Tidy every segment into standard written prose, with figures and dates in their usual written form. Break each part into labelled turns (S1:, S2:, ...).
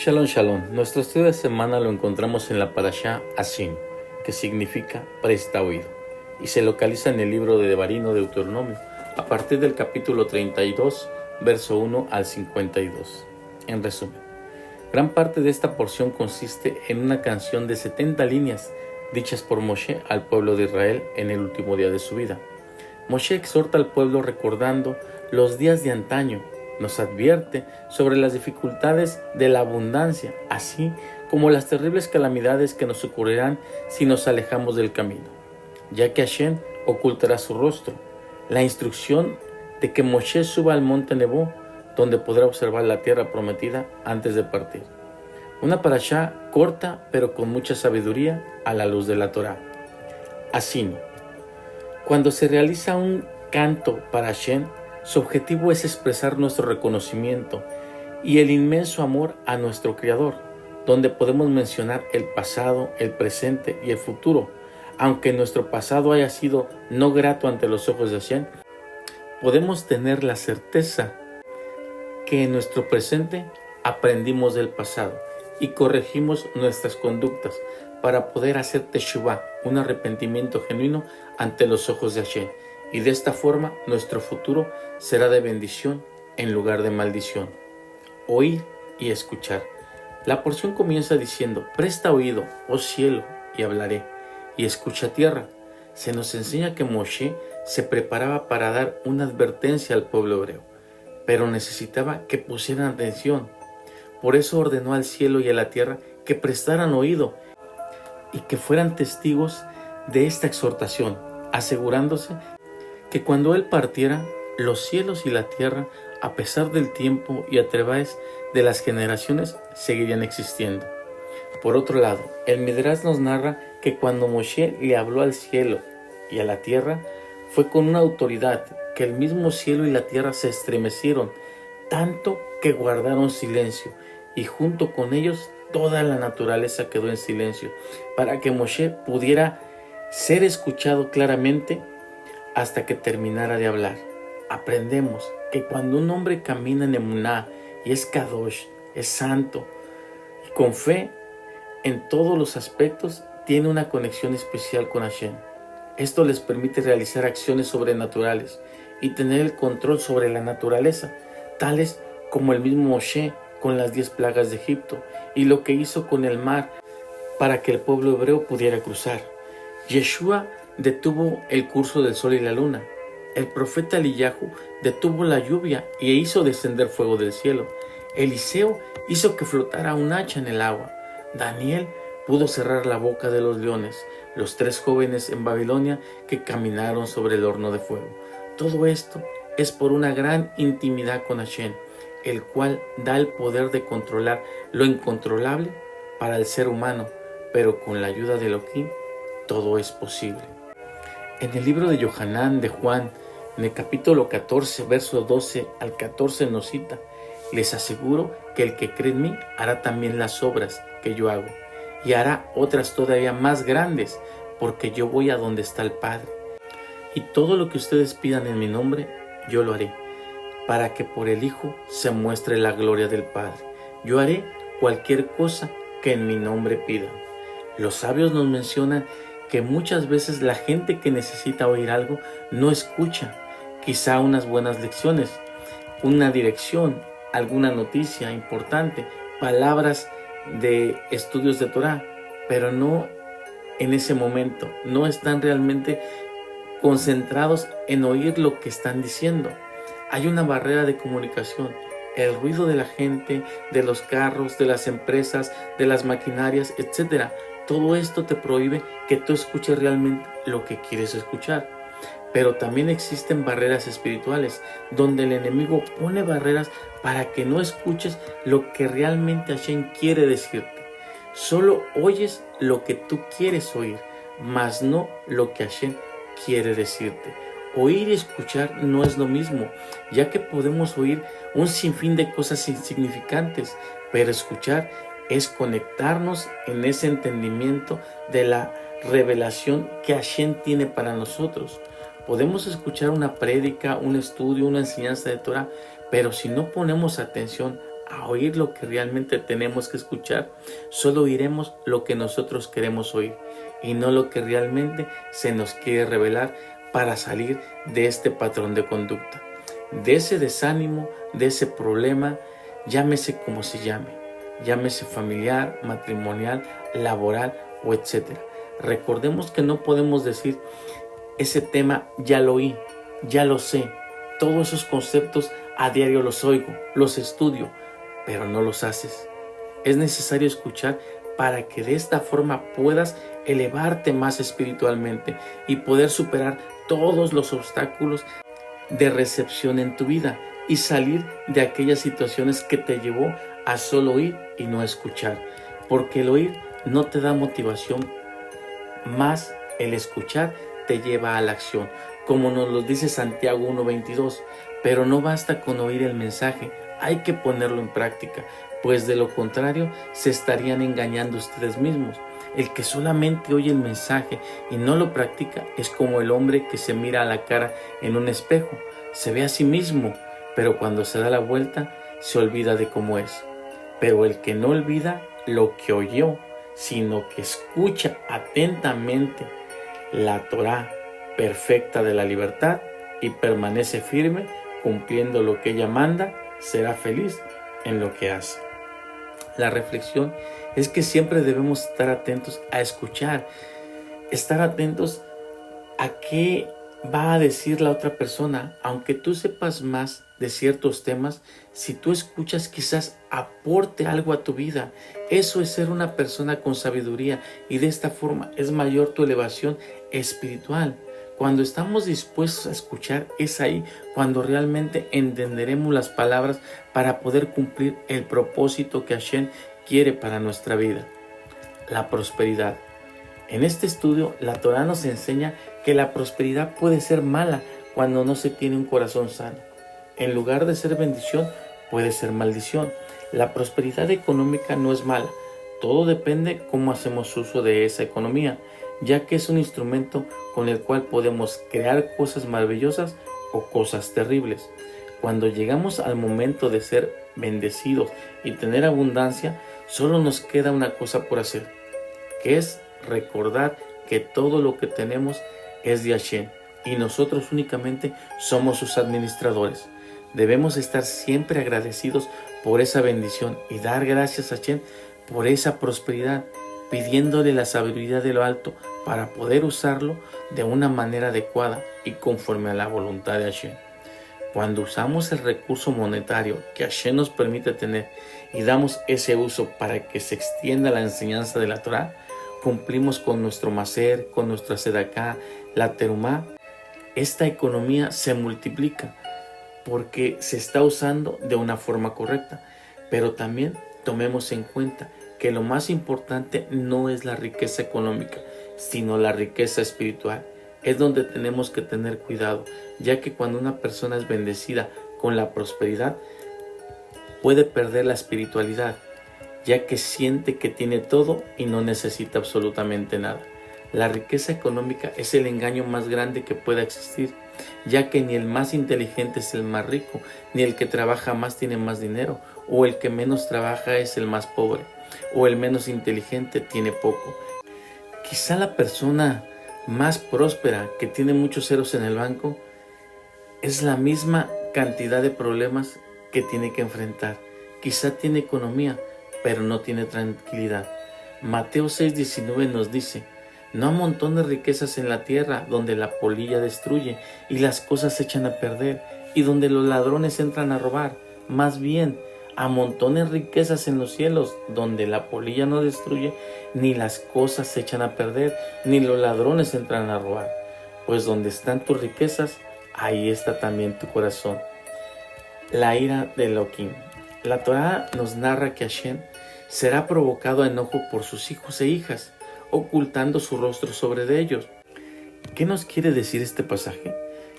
S1: Shalom, shalom. Nuestro estudio de semana lo encontramos en la parashá Asin, que significa presta oído, y se localiza en el libro de Devarim o Deuteronomio, a partir del capítulo 32, verso 1 al 52. En resumen, gran parte de esta porción consiste en una canción de 70 líneas dichas por Moshe al pueblo de Israel en el último día de su vida. Moshe exhorta al pueblo recordando los días de antaño, nos advierte sobre las dificultades de la abundancia, así como las terribles calamidades que nos ocurrirán si nos alejamos del camino, ya que Hashem ocultará su rostro. La instrucción de que Moshe suba al monte Nebo, donde podrá observar la tierra prometida antes de partir. Una parashá corta pero con mucha sabiduría a la luz de la Torá. Así, cuando se realiza un canto para Hashem, su objetivo es expresar nuestro reconocimiento y el inmenso amor a nuestro Creador, donde podemos mencionar el pasado, el presente y el futuro. Aunque nuestro pasado haya sido no grato ante los ojos de Hashem, podemos tener la certeza que en nuestro presente aprendimos del pasado y corregimos nuestras conductas para poder hacer teshuvah, un arrepentimiento genuino ante los ojos de Hashem. Y de esta forma nuestro futuro será de bendición en lugar de maldición. Oír y escuchar. La porción comienza diciendo: presta oído, oh cielo, y hablaré, y escucha tierra. Se nos enseña que Moshe se preparaba para dar una advertencia al pueblo hebreo, pero necesitaba que pusieran atención. Por eso ordenó al cielo y a la tierra que prestaran oído y que fueran testigos de esta exhortación, asegurándose que cuando él partiera, los cielos y la tierra, a pesar del tiempo y a través de las generaciones, seguirían existiendo. Por otro lado, el Midrash nos narra que cuando Moshe le habló al cielo y a la tierra, fue con una autoridad que el mismo cielo y la tierra se estremecieron, tanto que guardaron silencio, y junto con ellos toda la naturaleza quedó en silencio, para que Moshe pudiera ser escuchado claramente hasta que terminara de hablar. Aprendemos que cuando un hombre camina en emuná y es kadosh, es santo, y con fe en todos los aspectos, tiene una conexión especial con Hashem. Esto les permite realizar acciones sobrenaturales y tener el control sobre la naturaleza, tales como el mismo Moshe con las 10 plagas de Egipto y lo que hizo con el mar para que el pueblo hebreo pudiera cruzar. Yeshua detuvo el curso del sol y la luna. El profeta Eliyahu detuvo la lluvia y hizo descender fuego del cielo. Eliseo hizo que flotara un hacha en el agua. Daniel pudo cerrar la boca de los leones. Los 3 jóvenes en Babilonia que caminaron sobre el horno de fuego. Todo esto es por una gran intimidad con Hashem, el cual da el poder de controlar lo incontrolable para el ser humano, pero con la ayuda de Elohim todo es posible. En el libro de Yohanan de Juan, en el capítulo 14, verso 12 al 14 nos cita: les aseguro que el que cree en mí hará también las obras que yo hago, y hará otras todavía más grandes, porque yo voy a donde está el Padre. Y todo lo que ustedes pidan en mi nombre, yo lo haré, para que por el Hijo se muestre la gloria del Padre. Yo haré cualquier cosa que en mi nombre pidan. Los sabios nos mencionan que muchas veces la gente que necesita oír algo no escucha, quizá unas buenas lecciones, una dirección, alguna noticia importante, palabras de estudios de Torah, pero no en ese momento, no están realmente concentrados en oír lo que están diciendo. Hay una barrera de comunicación, el ruido de la gente, de los carros, de las empresas, de las maquinarias, etc. Todo esto te prohíbe que tú escuches realmente lo que quieres escuchar. Pero también existen barreras espirituales, donde el enemigo pone barreras para que no escuches lo que realmente Hashem quiere decirte. Solo oyes lo que tú quieres oír, mas no lo que Hashem quiere decirte. Oír y escuchar no es lo mismo, ya que podemos oír un sinfín de cosas insignificantes, pero escuchar es conectarnos en ese entendimiento de la revelación que Hashem tiene para nosotros. Podemos escuchar una prédica, un estudio, una enseñanza de Torah, pero si no ponemos atención a oír lo que realmente tenemos que escuchar, solo oiremos lo que nosotros queremos oír y no lo que realmente se nos quiere revelar para salir de este patrón de conducta, de ese desánimo, de ese problema, llámese como se llame, llámese familiar, matrimonial, laboral o etcétera. Recordemos que no podemos decir ese tema ya lo oí, ya lo sé, todos esos conceptos a diario los oigo, los estudio, pero no los haces. Es necesario escuchar para que de esta forma puedas elevarte más espiritualmente y poder superar todos los obstáculos de recepción en tu vida y salir de aquellas situaciones que te llevó a solo oír y no escuchar, porque el oír no te da motivación, más el escuchar te lleva a la acción, como nos lo dice Santiago 1:22. Pero no basta con oír el mensaje, hay que ponerlo en práctica, pues de lo contrario se estarían engañando ustedes mismos. El que solamente oye el mensaje y no lo practica es como el hombre que se mira a la cara en un espejo, se ve a sí mismo, pero cuando se da la vuelta se olvida de cómo es. Pero el que no olvida lo que oyó, sino que escucha atentamente la Torá perfecta de la libertad y permanece firme cumpliendo lo que ella manda, será feliz en lo que hace. La reflexión es que siempre debemos estar atentos a escuchar, estar atentos a qué va a decir la otra persona. Aunque tú sepas más de ciertos temas, si tú escuchas quizás aporte algo a tu vida. Eso es ser una persona con sabiduría y de esta forma es mayor tu elevación espiritual. Cuando estamos dispuestos a escuchar, es ahí cuando realmente entenderemos las palabras para poder cumplir el propósito que Hashem quiere para nuestra vida. La prosperidad. En este estudio, la Torá nos enseña que la prosperidad puede ser mala cuando no se tiene un corazón sano. En lugar de ser bendición, puede ser maldición. La prosperidad económica no es mala. Todo depende cómo hacemos uso de esa economía, ya que es un instrumento con el cual podemos crear cosas maravillosas o cosas terribles. Cuando llegamos al momento de ser bendecidos y tener abundancia, solo nos queda una cosa por hacer, que es recordar que todo lo que tenemos es de Hashem y nosotros únicamente somos sus administradores. Debemos estar siempre agradecidos por esa bendición y dar gracias a Hashem por esa prosperidad, pidiéndole la sabiduría de lo alto para poder usarlo de una manera adecuada y conforme a la voluntad de Hashem. Cuando usamos el recurso monetario que Hashem nos permite tener y damos ese uso para que se extienda la enseñanza de la Torá, cumplimos con nuestro maser, con nuestra sedaká, la terumá. Esta economía se multiplica porque se está usando de una forma correcta, pero también tomemos en cuenta que lo más importante no es la riqueza económica, sino la riqueza espiritual. Es donde tenemos que tener cuidado, ya que cuando una persona es bendecida con la prosperidad, puede perder la espiritualidad, ya que siente que tiene todo y no necesita absolutamente nada. La riqueza económica es el engaño más grande que pueda existir, ya que ni el más inteligente es el más rico, ni el que trabaja más tiene más dinero, o el que menos trabaja es el más pobre, o el menos inteligente tiene poco. Quizá la persona más próspera que tiene muchos ceros en el banco es la misma cantidad de problemas que tiene que enfrentar. Quizá tiene economía, pero no tiene tranquilidad. Mateo 6:19 nos dice: no amontones riquezas en la tierra, donde la polilla destruye y las cosas se echan a perder, y donde los ladrones entran a robar. Más bien, amontones riquezas en los cielos, donde la polilla no destruye, ni las cosas se echan a perder, ni los ladrones entran a robar. Pues donde están tus riquezas, ahí está también tu corazón. La ira de Elohim. La Torá nos narra que Hashem será provocado a enojo por sus hijos e hijas, ocultando su rostro sobre de ellos. ¿Qué nos quiere decir este pasaje?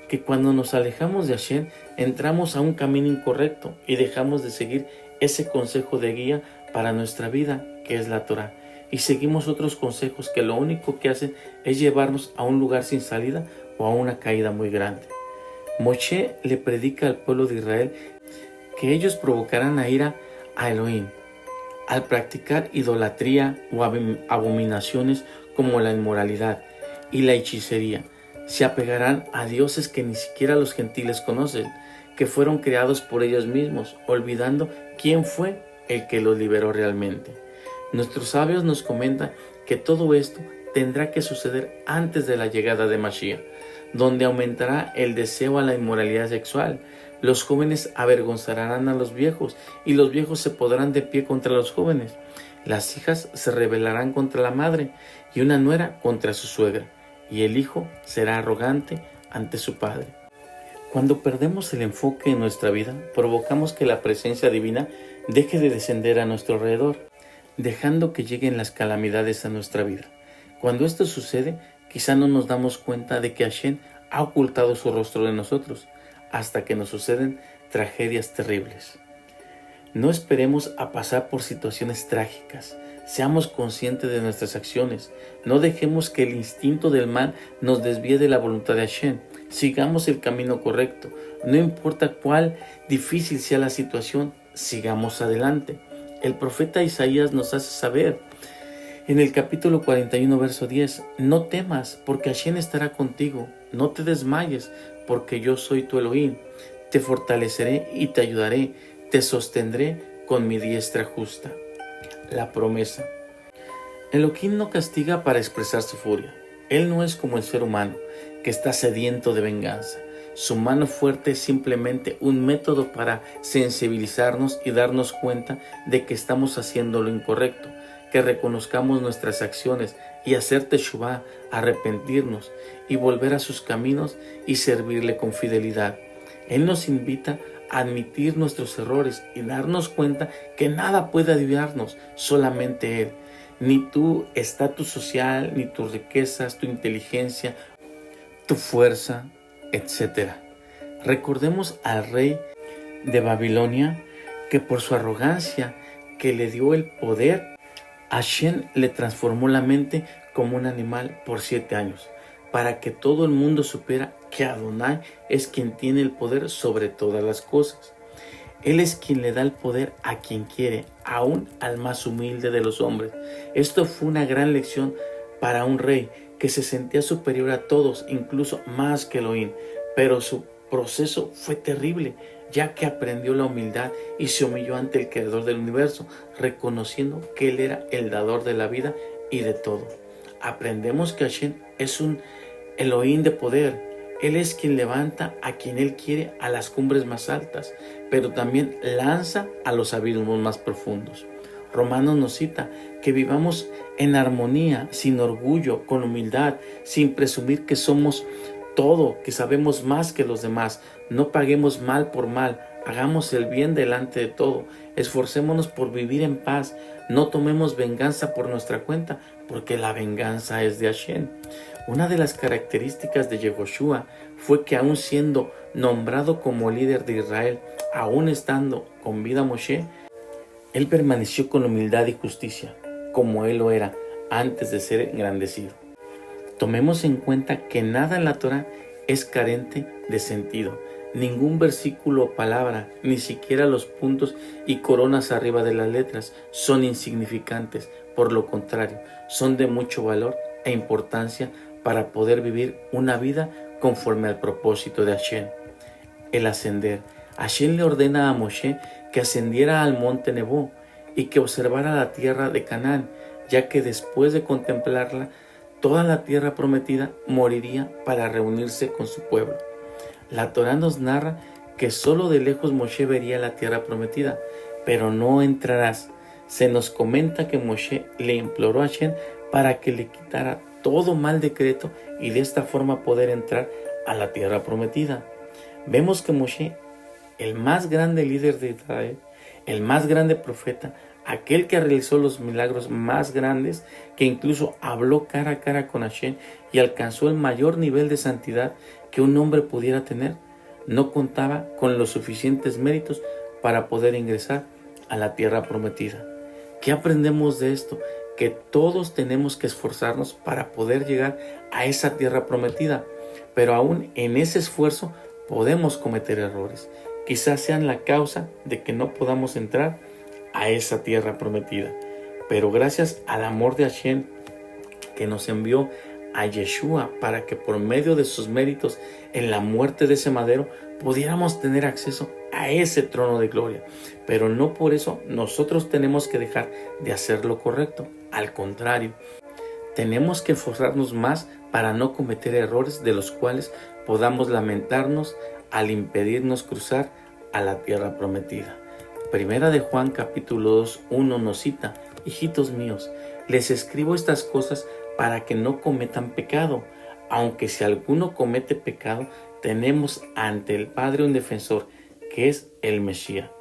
S1: Que cuando nos alejamos de Hashem, entramos a un camino incorrecto y dejamos de seguir ese consejo de guía para nuestra vida, que es la Torá, y seguimos otros consejos que lo único que hacen es llevarnos a un lugar sin salida o a una caída muy grande. Moshe le predica al pueblo de Israel que ellos provocarán a ira a Elohim. Al practicar idolatría o abominaciones como la inmoralidad y la hechicería, se apegarán a dioses que ni siquiera los gentiles conocen, que fueron creados por ellos mismos, olvidando quién fue el que los liberó realmente. Nuestros sabios nos comentan que todo esto tendrá que suceder antes de la llegada de Mashiach, donde aumentará el deseo a la inmoralidad sexual. Los jóvenes avergonzarán a los viejos y los viejos se pondrán de pie contra los jóvenes. Las hijas se rebelarán contra la madre y una nuera contra su suegra, y el hijo será arrogante ante su padre. Cuando perdemos el enfoque en nuestra vida, provocamos que la presencia divina deje de descender a nuestro alrededor, dejando que lleguen las calamidades a nuestra vida. Cuando esto sucede, quizá no nos damos cuenta de que Hashem ha ocultado su rostro de nosotros, hasta que nos suceden tragedias terribles. No esperemos a pasar por situaciones trágicas. Seamos conscientes de nuestras acciones. No dejemos que el instinto del mal nos desvíe de la voluntad de Hashem. Sigamos el camino correcto. No importa cuál difícil sea la situación, sigamos adelante. El profeta Isaías nos hace saber en el capítulo 41, verso 10, no temas, porque Hashem estará contigo. No te desmayes, porque yo soy tu Elohim. Te fortaleceré y te ayudaré. Te sostendré con mi diestra justa. La promesa. Elohim no castiga para expresar su furia. Él no es como el ser humano, que está sediento de venganza. Su mano fuerte es simplemente un método para sensibilizarnos y darnos cuenta de que estamos haciendo lo incorrecto, que reconozcamos nuestras acciones y hacer teshuvá, arrepentirnos y volver a sus caminos y servirle con fidelidad. Él nos invita a admitir nuestros errores y darnos cuenta que nada puede ayudarnos, solamente Él. Ni tu estatus social, ni tus riquezas, tu inteligencia, tu fuerza, etc. Recordemos al rey de Babilonia que por su arrogancia que le dio el poder, Hashem le transformó la mente como un animal por 7 años, para que todo el mundo supiera que Adonai es quien tiene el poder sobre todas las cosas. Él es quien le da el poder a quien quiere, aún al más humilde de los hombres. Esto fue una gran lección para un rey que se sentía superior a todos, incluso más que Elohim, pero su proceso fue terrible, ya que aprendió la humildad y se humilló ante el Creador del universo, reconociendo que Él era el dador de la vida y de todo. Aprendemos que Hashem es un Elohim de poder. Él es quien levanta a quien Él quiere a las cumbres más altas, pero también lanza a los abismos más profundos. Romanos nos cita que vivamos en armonía, sin orgullo, con humildad, sin presumir que somos todo, que sabemos más que los demás. No paguemos mal por mal, hagamos el bien delante de todo. Esforcémonos por vivir en paz. No tomemos venganza por nuestra cuenta, porque la venganza es de Hashem. Una de las características de Yehoshua fue que aún siendo nombrado como líder de Israel, aún estando con vida Moshe, él permaneció con humildad y justicia, como él lo era antes de ser engrandecido. Tomemos en cuenta que nada en la Torah es carente de sentido. Ningún versículo o palabra, ni siquiera los puntos y coronas arriba de las letras, son insignificantes. Por lo contrario, son de mucho valor e importancia para poder vivir una vida conforme al propósito de Hashem. El ascender. Hashem le ordena a Moshe que ascendiera al monte Nebo y que observara la tierra de Canaán, ya que después de contemplarla, toda la tierra prometida moriría para reunirse con su pueblo. La Torá nos narra que solo de lejos Moshe vería la tierra prometida, pero no entrarás. Se nos comenta que Moshe le imploró a Hashem para que le quitara todo mal decreto y de esta forma poder entrar a la tierra prometida. Vemos que Moshe, el más grande líder de Israel, el más grande profeta, aquel que realizó los milagros más grandes, que incluso habló cara a cara con Hashem y alcanzó el mayor nivel de santidad que un hombre pudiera tener, no contaba con los suficientes méritos para poder ingresar a la tierra prometida. ¿Qué aprendemos de esto? Que todos tenemos que esforzarnos para poder llegar a esa tierra prometida, pero aún en ese esfuerzo podemos cometer errores. Quizás sean la causa de que no podamos entrar a esa tierra prometida. Pero gracias al amor de Hashem, que nos envió a Yeshua para que por medio de sus méritos en la muerte de ese madero pudiéramos tener acceso a ese trono de gloria. Pero no por eso nosotros tenemos que dejar de hacer lo correcto. Al contrario, tenemos que esforzarnos más para no cometer errores de los cuales podamos lamentarnos al impedirnos cruzar a la tierra prometida. Primera de Juan capítulo 2, 1 nos cita: hijitos míos, les escribo estas cosas para que no cometan pecado. Aunque si alguno comete pecado, tenemos ante el Padre un defensor, que es el Mesías,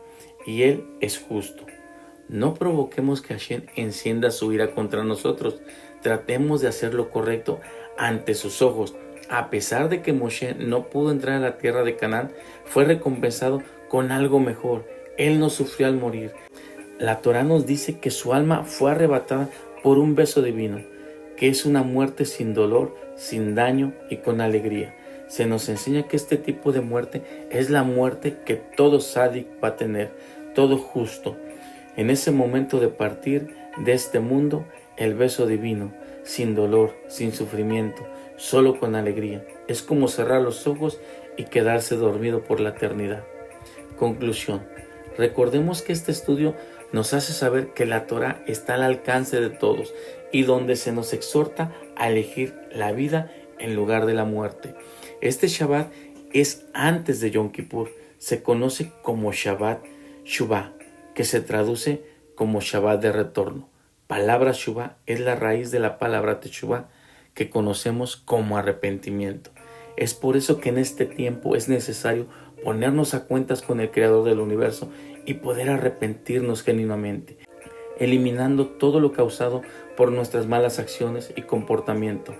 S1: y Él es justo. No provoquemos que Hashem encienda su ira contra nosotros. Tratemos de hacer lo correcto ante sus ojos. A pesar de que Moshe no pudo entrar a la tierra de Canaán, fue recompensado con algo mejor. Él no sufrió al morir. La Torá nos dice que su alma fue arrebatada por un beso divino, que es una muerte sin dolor, sin daño y con alegría. Se nos enseña que este tipo de muerte es la muerte que todo sádic va a tener, todo justo. En ese momento de partir de este mundo, el beso divino, sin dolor, sin sufrimiento, solo con alegría, es como cerrar los ojos y quedarse dormido por la eternidad. Conclusión. Recordemos que este estudio nos hace saber que la Torá está al alcance de todos y donde se nos exhorta a elegir la vida en lugar de la muerte. Este Shabbat es antes de Yom Kippur. Se conoce como Shabbat Shuvah, que se traduce como Shabbat de retorno. Palabra Shuvah es la raíz de la palabra Teshuvah, que conocemos como arrepentimiento. Es por eso que en este tiempo es necesario ponernos a cuentas con el Creador del universo y poder arrepentirnos genuinamente, eliminando todo lo causado por nuestras malas acciones y comportamiento.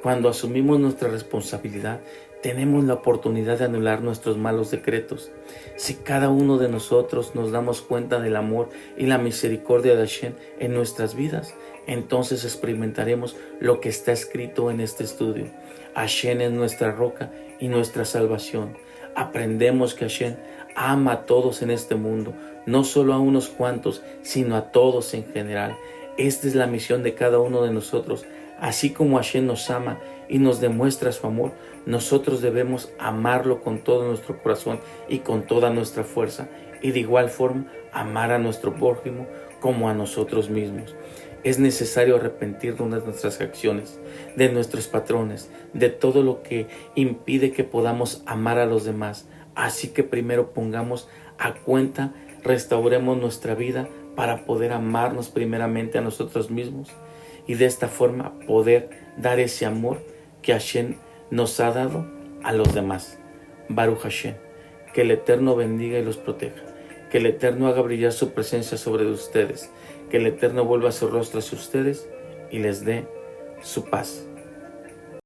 S1: Cuando asumimos nuestra responsabilidad, tenemos la oportunidad de anular nuestros malos decretos. Si cada uno de nosotros nos damos cuenta del amor y la misericordia de Hashem en nuestras vidas, entonces experimentaremos lo que está escrito en este estudio. Hashem es nuestra roca y nuestra salvación. Aprendemos que Hashem ama a todos en este mundo, no solo a unos cuantos, sino a todos en general. Esta es la misión de cada uno de nosotros. Así como Hashem nos ama y nos demuestra su amor, nosotros debemos amarlo con todo nuestro corazón y con toda nuestra fuerza, y de igual forma amar a nuestro prójimo como a nosotros mismos. Es necesario arrepentirnos de nuestras acciones, de nuestros patrones, de todo lo que impide que podamos amar a los demás. Así que primero pongamos a cuenta, restauremos nuestra vida para poder amarnos primeramente a nosotros mismos y de esta forma poder dar ese amor que Hashem nos ha dado a los demás. Baruch Hashem, que el Eterno bendiga y los proteja, que el Eterno haga brillar su presencia sobre ustedes, que el Eterno vuelva su rostro hacia ustedes y les dé su paz.